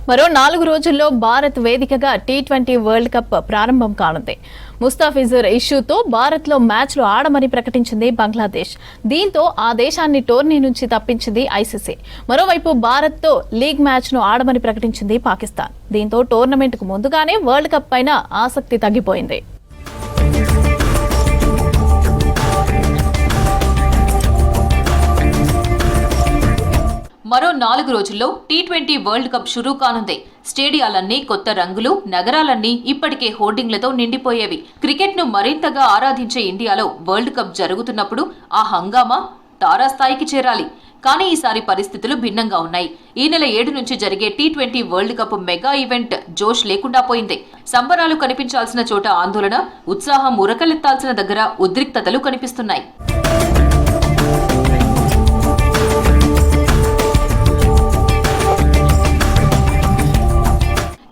మరో 4 రోజుల్లో భారత్ వేదికగా టీ20 వరల్డ్ కప్ ప్రారంభం కానుంది. ముస్తాఫిజుర్ ఇష్యూతో భారత్లో మ్యాచ్లు ఆడమని ప్రకటించింది బంగ్లాదేశ్. దీంతో ఆ దేశాన్ని టోర్నీ నుంచి తప్పించింది ఐసీసీ. మరోవైపు భారత్తో లీగ్ మ్యాచ్ను ఆడమని ప్రకటించింది పాకిస్తాన్. దీంతో టోర్నమెంట్కు ముందుగానే వరల్డ్ కప్ పైన ఆసక్తి తగ్గిపోయింది. మరో 4 రోజుల్లో టీ20 వరల్డ్ కప్ షురూ కానుంది. స్టేడియాలన్నీ కొత్త రంగులు, నగరాలన్నీ ఇప్పటికే హోర్డింగ్లతో నిండిపోయేవి. క్రికెట్ను మరింతగా ఆరాధించే ఇండియాలో వరల్డ్ కప్ జరుగుతున్నప్పుడు ఆ హంగామా తారాస్థాయికి చేరాలి. కానీ ఈసారి పరిస్థితులు భిన్నంగా ఉన్నాయి. ఈ నెల 7 నుంచి జరిగే T20 world cup mega event జోష్ లేకుండా పోయింది. సంబరాలు కనిపించాల్సిన చోట ఆందోళన, ఉత్సాహం ఉరకలెత్తాల్సిన దగ్గర ఉద్రిక్తతలు కనిపిస్తున్నాయి.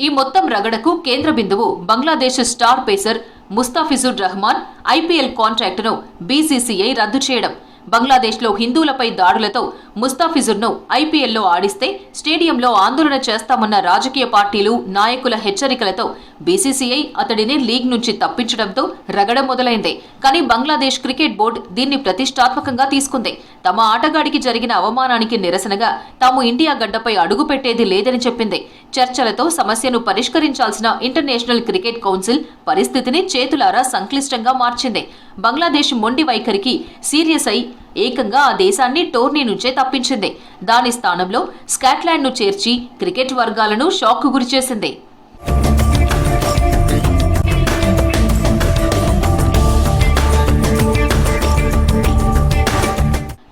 ఈ మొత్తం రగడకు కేంద్ర బిందువు Bangladesh star pacer Mustafizur Rahman IPL కాంట్రాక్టును బీసీసీఐ రద్దు చేయడం. బంగ్లాదేశ్లో హిందువులపై దాడులతో ముస్తాఫిజుర్ను ఐపీఎల్లో ఆడిస్తే స్టేడియంలో ఆందోళన చేస్తామన్న రాజకీయ పార్టీలు, నాయకుల హెచ్చరికలతో బీసీసీఐ అతడిని లీగ్ నుంచి తప్పించడంతో రగడ మొదలైంది. కానీ బంగ్లాదేశ్ క్రికెట్ బోర్డు దీన్ని ప్రతిష్టాత్మకంగా తీసుకుంది. తమ ఆటగాడికి జరిగిన అవమానానికి నిరసనగా తాము ఇండియా గడ్డపై అడుగు పెట్టేది లేదని చెప్పింది. చర్చలతో సమస్యను పరిష్కరించాల్సిన ఇంటర్నేషనల్ క్రికెట్ కౌన్సిల్ పరిస్థితిని చేతులారా సంక్లిష్టంగా మార్చింది. బంగ్లాదేశ్ మొండి వైఖరికి సీరియస్ అయి ఏకంగా ఆ దేశాన్ని టోర్నీ నుంచే తప్పించింది. దాని స్థానంలో స్కాట్లాండ్ను చేర్చి క్రికెట్ వర్గాలను షాక్కు గురిచేసింది.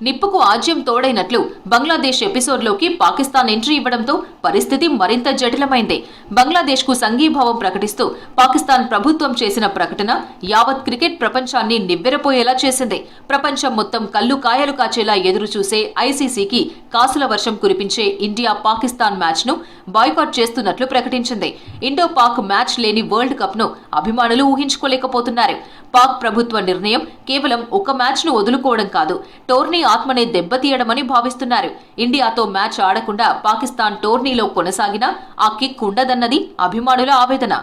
నిప్పుకు ఆజ్యం తోడైనట్లు బంగ్లాదేశ్ ఎపిసోడ్లోకి పాకిస్తాన్ ఎంట్రీ ఇవ్వడంతో పరిస్థితి మరింత జటిలమైంది. బంగ్లాదేశ్కు సంఘీభావం ప్రకటిస్తూ పాకిస్తాన్ ప్రభుత్వం చేసిన ప్రకటన యావత్ క్రికెట్ ప్రపంచాన్ని నివ్వెరపోయేలా చేసింది. ప్రపంచం మొత్తం కళ్ళు కాయలు కాచేలా ఎదురు చూసే ఐసీసీకి కాసుల వర్షం కురిపించే ఇండియా పాకిస్తాన్ మ్యాచ్ను బాయ్కాట్ చేస్తున్నట్లు ప్రకటించింది. ఇండో పాక్ మ్యాచ్ లేని వరల్డ్ కప్ను అభిమానులు ఊహించుకోలేకపోతున్నారు. పాక్ ప్రభుత్వ నిర్ణయం కేవలం ఒక మ్యాచ్ను వదులుకోవడం కాదు, టోర్నీ ఆత్మనే దెబ్బతీయడమని భావిస్తున్నారు. ఇండియాతో మ్యాచ్ ఆడకుండా పాకిస్తాన్ టోర్నీలో కొనసాగినా ఆ కిక్ ఉండదన్నది అభిమానుల ఆవేదన.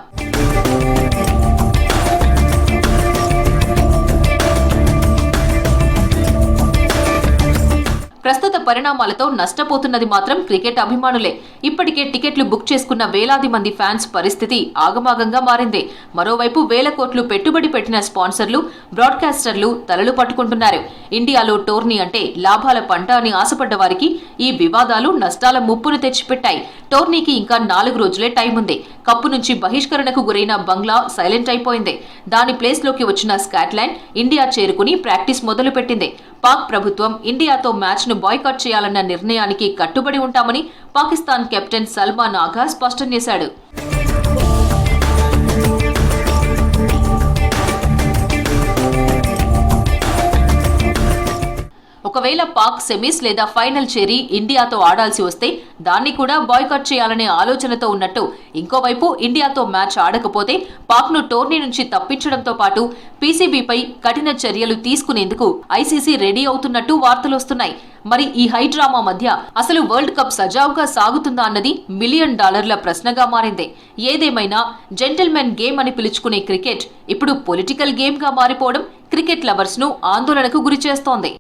ప్రస్తుత పరిణామాలతో నష్టపోతున్నది మాత్రం క్రికెట్ అభిమానులే. ఇప్పటికే టికెట్లు బుక్ చేసుకున్న వేలాది మంది ఫ్యాన్స్ పరిస్థితి ఆగమాగంగా మారింది. మరోవైపు వేల కోట్లు పెట్టుబడి పెట్టిన స్పాన్సర్లు, బ్రాడ్కాస్టర్లు తలలు పట్టుకుంటున్నారు. ఇండియాలో టోర్నీ అంటే లాభాల పంట అని ఆశపడ్డ వారికి ఈ వివాదాలు నష్టాల ముప్పును తెచ్చిపెట్టాయి. టోర్నీకి ఇంకా 4 రోజులే టైం ఉంది. కప్పు నుంచి బహిష్కరణకు గురైన బంగ్లా సైలెంట్ అయిపోయింది. దాని ప్లేస్లోకి వచ్చిన స్కాట్లాండ్ ఇండియా చేరుకుని ప్రాక్టీస్ మొదలుపెట్టింది. పాక్ ప్రభుత్వం ఇండియాతో మ్యాచ్ను బాయ్కాట్ చేయాలన్న నిర్ణయానికి కట్టుబడి ఉంటామని పాకిస్తాన్ కెప్టెన్ సల్మాన్ ఆగా స్పష్టం చేశాడు. ఒకవేళ పాక్ సెమీస్ లేదా ఫైనల్ చేరి ఇండియాతో ఆడాల్సి వస్తే దాన్ని కూడా బాయ్కాట్ చేయాలనే ఆలోచనతో ఉన్నట్టు, ఇంకోవైపు ఇండియాతో మ్యాచ్ ఆడకపోతే పాక్ను టోర్నీ నుంచి తప్పించడంతో పాటు పీసీబీపై కఠిన చర్యలు తీసుకునేందుకు ఐసీసీ రెడీ అవుతున్నట్టు వార్తలొస్తున్నాయి. మరి ఈ హై డ్రామా మధ్య అసలు వరల్డ్ కప్ సజావుగా సాగుతుందా అన్నది $1 మిలియన్ ప్రశ్నగా మారింది. ఏదేమైనా జెంటిల్మెన్ గేమ్ అని పిలుచుకునే క్రికెట్ ఇప్పుడు పొలిటికల్ గేమ్ గా మారిపోవడం క్రికెట్ లవర్స్ ను ఆందోళనకు గురిచేస్తోంది.